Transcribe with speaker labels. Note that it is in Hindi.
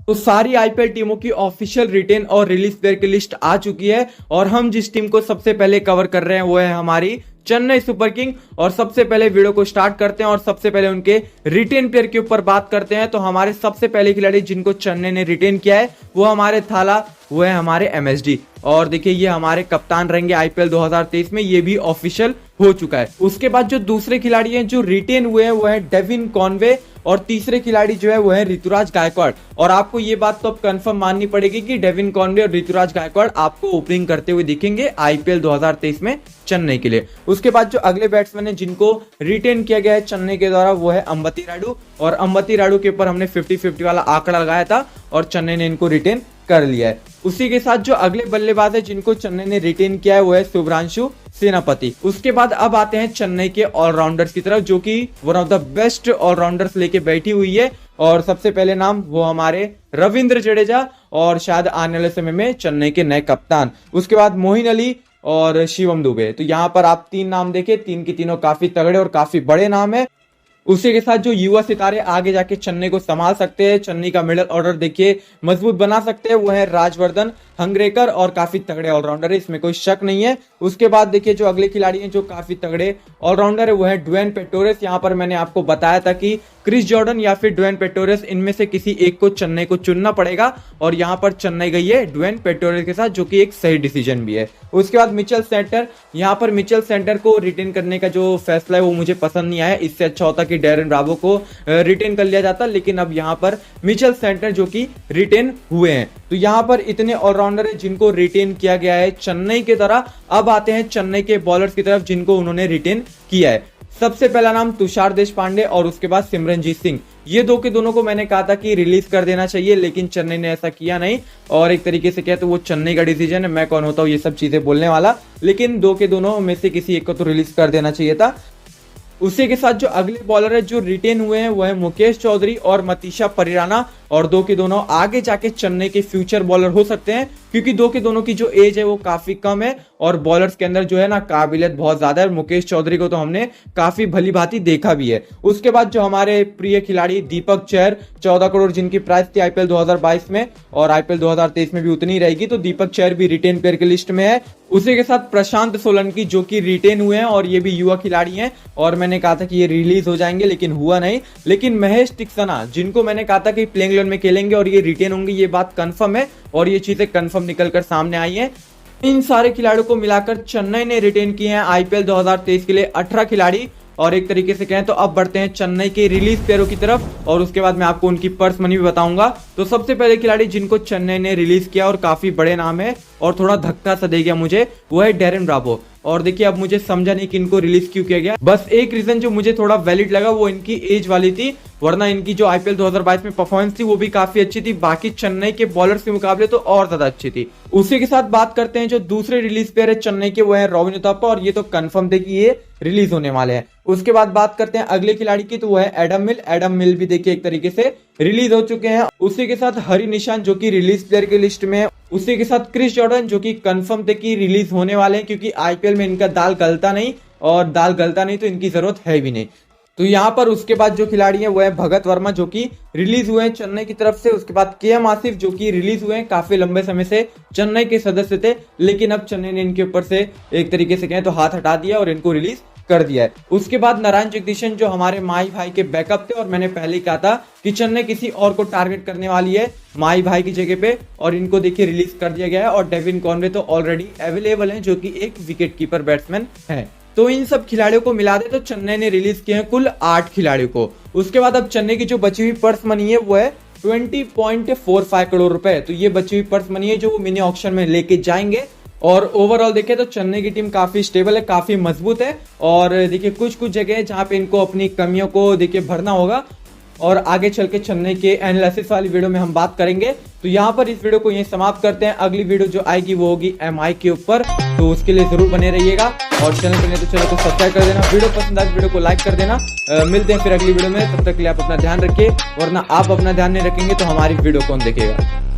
Speaker 1: तो सारी आईपीएल टीमों की ऑफिशियल रिटेन और रिलीज प्लेयर की लिस्ट आ चुकी है और हम जिस टीम को सबसे पहले कवर कर रहे हैं वो है हमारी चेन्नई सुपर किंग। और सबसे पहले वीडियो को स्टार्ट करते हैं और सबसे पहले उनके रिटेन प्लेयर के ऊपर बात करते हैं। तो हमारे सबसे पहले खिलाड़ी जिनको चेन्नई ने रिटेन किया है वो हमारे थाला, वो है हमारे एमएसडी। और देखिए ये हमारे कप्तान रहेंगे आईपीएल 2023 में, ये भी ऑफिशियल हो चुका है। उसके बाद जो दूसरे खिलाड़ी हैं जो रिटेन हुए हैं वो है डेविन कॉनवे और तीसरे खिलाड़ी जो है वो है ऋतुराज गायकवाड़। और आपको ये बात तो अब कंफर्म माननी पड़ेगी कि डेविन कॉनवे और ऋतुराज गायकवाड़ आपको ओपनिंग करते हुए दिखेंगे आईपीएल 2023 में चेन्नई के लिए। उसके बाद जो अगले बैट्समैन है जिनको रिटेन किया गया है चेन्नई के द्वारा वो है अंबती रायडू। और अंबती रायडू के ऊपर हमने 50-50 वाला आंकड़ा लगाया था और चेन्नई ने इनको रिटेन कर लिया है। उसी के साथ जो अगले बल्लेबाज है जिनको चेन्नई ने रिटेन किया है वो है शुभ्रांशु सेनापति। उसके बाद अब आते हैं चेन्नई के ऑलराउंडर्स की तरफ जो कि one of the best allrounders लेके बैठी हुई है। और सबसे पहले नाम वो हमारे रविंद्र जडेजा और शायद आने वाले समय में चेन्नई के नए कप्तान। उसके बाद मोइन अली और शिवम दुबे। तो यहाँ पर आप तीन नाम देखें, तीन की तीनों काफी तगड़े और काफी बड़े नाम है। उसी के साथ जो युवा सितारे आगे जाके चेन्नई को संभाल सकते हैं, चेन्नई का मिडल ऑर्डर देखिए मजबूत बना सकते हैं, वो है राजवर्धन हंगरेकर और काफी तगड़े ऑलराउंडर है, इसमें कोई शक नहीं है। उसके बाद देखिए जो अगले खिलाड़ी हैं जो काफी तगड़े ऑलराउंडर है वो है ड्वेन पेटोरेस। यहाँ पर मैंने आपको बताया था कि क्रिस जॉर्डन या फिर ड्वेन पेटोरेस इनमें से किसी एक को चेन्नई को चुनना पड़ेगा और यहाँ पर चेन्नई गई है ड्वेन पेटोरेस के साथ, जो कि एक सही डिसीजन भी है। उसके बाद मिचेल सेंटर, यहाँ पर मिचेल सेंटर को रिटेन करने का जो फैसला है वो मुझे पसंद नहीं आया। इससे अच्छा होता कि डैरेन ब्रावो को रिटेन कर लिया जाता, लेकिन अब यहाँ पर मिचेल सेंटर जो कि रिटेन हुए हैं। तो यहाँ पर इतने ऑलराउंडर है जिनको रिटेन किया गया है चेन्नई के द्वारा। अब आते हैं चेन्नई के बॉलर्स की तरफ जिनको उन्होंने रिटेन किया है। सबसे पहला नाम तुषार देशपांडे और उसके बाद सिमरनजीत सिंह। ये दो के दोनों को मैंने कहा था कि रिलीज कर देना चाहिए, लेकिन चेन्नई ने ऐसा किया नहीं। और एक तरीके से कहते तो वो चेन्नई का डिसीजन है, मैं कौन होता हूँ ये सब चीजें बोलने वाला। लेकिन दो के दोनों में से किसी एक को तो रिलीज कर देना चाहिए था। उसी के साथ जो अगले बॉलर है जो रिटेन हुए हैं वो है मुकेश चौधरी और मतीशा परिराना। और दो के दोनों आगे जाके चेन्नई के फ्यूचर बॉलर हो सकते हैं, क्योंकि दो के दोनों की जो एज है वो काफी कम है और बॉलर्स के अंदर जो है ना काबिलियत बहुत ज्यादा है। मुकेश चौधरी को तो हमने काफी भली भांति देखा भी है। उसके बाद जो हमारे प्रिय खिलाड़ी दीपक चहर, 14 करोड़ जिनकी प्राइस थी आईपीएल 2022 में और आईपीएल 2023 में भी उतनी रहेगी, तो दीपक चहर भी रिटेन प्लेयर की लिस्ट में है। उसी के साथ प्रशांत सोलंकी जो कि रिटेन हुए हैं और ये भी युवा खिलाड़ी हैं और मैंने कहा था कि ये रिलीज हो जाएंगे लेकिन हुआ नहीं। लेकिन महेश टिक्सना जिनको मैंने कहा था कि प्लेइंग में खेलेंगे और ये रिटेन होंगे, ये बात कंफर्म है और ये चीजें कंफर्म निकलकर सामने आई हैं। इन सारे खिलाड़ियों को मिलाकर चेन्नई ने रिटेन किए हैं आईपीएल 2023 के लिए 18 खिलाड़ी। और एक तरीके से कहें तो अब बढ़ते हैं चेन्नई के रिलीज प्लेयरों की तरफ और उसके बाद मैं आपको उनकी पर्स मनी भी बताऊंगा। तो सबसे पहले खिलाड़ी जिनको चेन्नई ने रिलीज किया और काफी बड़े नाम है और थोड़ा धक्का सा दे गया मुझे, वो है डैरेन ब्रावो। और देखिए अब मुझे समझा नहीं कि इनको रिलीज क्यों किया गया, बस एक रीजन जो मुझे थोड़ा वैलिड लगा वो इनकी एज वाली थी, वरना इनकी जो आईपीएल 2022 में परफॉर्मेंस थी वो भी काफी अच्छी थी, बाकी चेन्नई के बॉलर्स के मुकाबले तो और ज्यादा अच्छी थी। उसी के साथ बात करते हैं जो दूसरे रिलीज प्लेयर है चेन्नई के, वो है रॉबिन उथप्पा और ये तो कंफर्म थे कि ये रिलीज होने वाले हैं। उसके बाद बात करते हैं अगले खिलाड़ी की, तो वो है एडम मिल। एडम मिल भी देखिए एक तरीके से रिलीज हो चुके हैं। उसी के साथ हरी निशांत जो कि रिलीज प्लेयर की लिस्ट में है। उसी के साथ क्रिस जॉर्डन जो कि कंफर्म थे कि रिलीज होने वाले हैं, क्योंकि आईपीएल में इनका दाल गलता नहीं और दाल गलता नहीं तो इनकी जरूरत है भी नहीं। तो यहाँ पर उसके बाद जो खिलाड़ी हैं वो है भगत वर्मा जो कि रिलीज हुए हैं चेन्नई की तरफ से। उसके बाद केएम आसिफ जो कि रिलीज हुए हैं, काफी लंबे समय से चेन्नई के सदस्य थे, लेकिन अब चेन्नई ने इनके ऊपर से एक तरीके से कहें तो हाथ हटा दिया और इनको रिलीज कर दिया है। उसके बाद नारायण जगदीशन जो हमारे माही भाई के बैकअप थे और मैंने पहले ही कहा था कि चेन्नई किसी और को टारगेट करने वाली है माही भाई की जगह पे और इनको देखिए रिलीज कर दिया गया है। और डेविन कॉनवे तो ऑलरेडी अवेलेबल हैं जो कि एक विकेट कीपर बैट्समैन है। तो इन सब खिलाड़ियों को मिला दे तो चेन्नई ने रिलीज किए हैं कुल 8 खिलाड़ियों को। उसके बाद अब चेन्नई की जो बची हुई पर्स मनी है वो है 20.45 करोड़ रुपए। तो ये बची हुई पर्स मनी है जो वो मिनी ऑक्शन में लेके जाएंगे। और ओवरऑल देखें तो चेन्नई की टीम काफी स्टेबल है, काफी मजबूत है। और देखिए कुछ कुछ जगह है जहां पे इनको अपनी कमियों को देखिए भरना होगा और आगे चल के चेन्नई के एनालिसिस वाली वीडियो में हम बात करेंगे। तो यहाँ पर इस वीडियो को यहीं समाप्त करते हैं। अगली वीडियो जो आएगी वो होगी एमआई के ऊपर, तो उसके लिए जरूर बने रहिएगा और चैनल पर नहीं तो चैनल को सब्सक्राइब कर देना। वीडियो पसंद आए वीडियो को लाइक कर देना। मिलते हैं फिर अगली वीडियो में, तब तक के लिए आप अपना ध्यान रखिए, वरना आप अपना ध्यान नहीं रखेंगे तो हमारी वीडियो कौन देखेगा।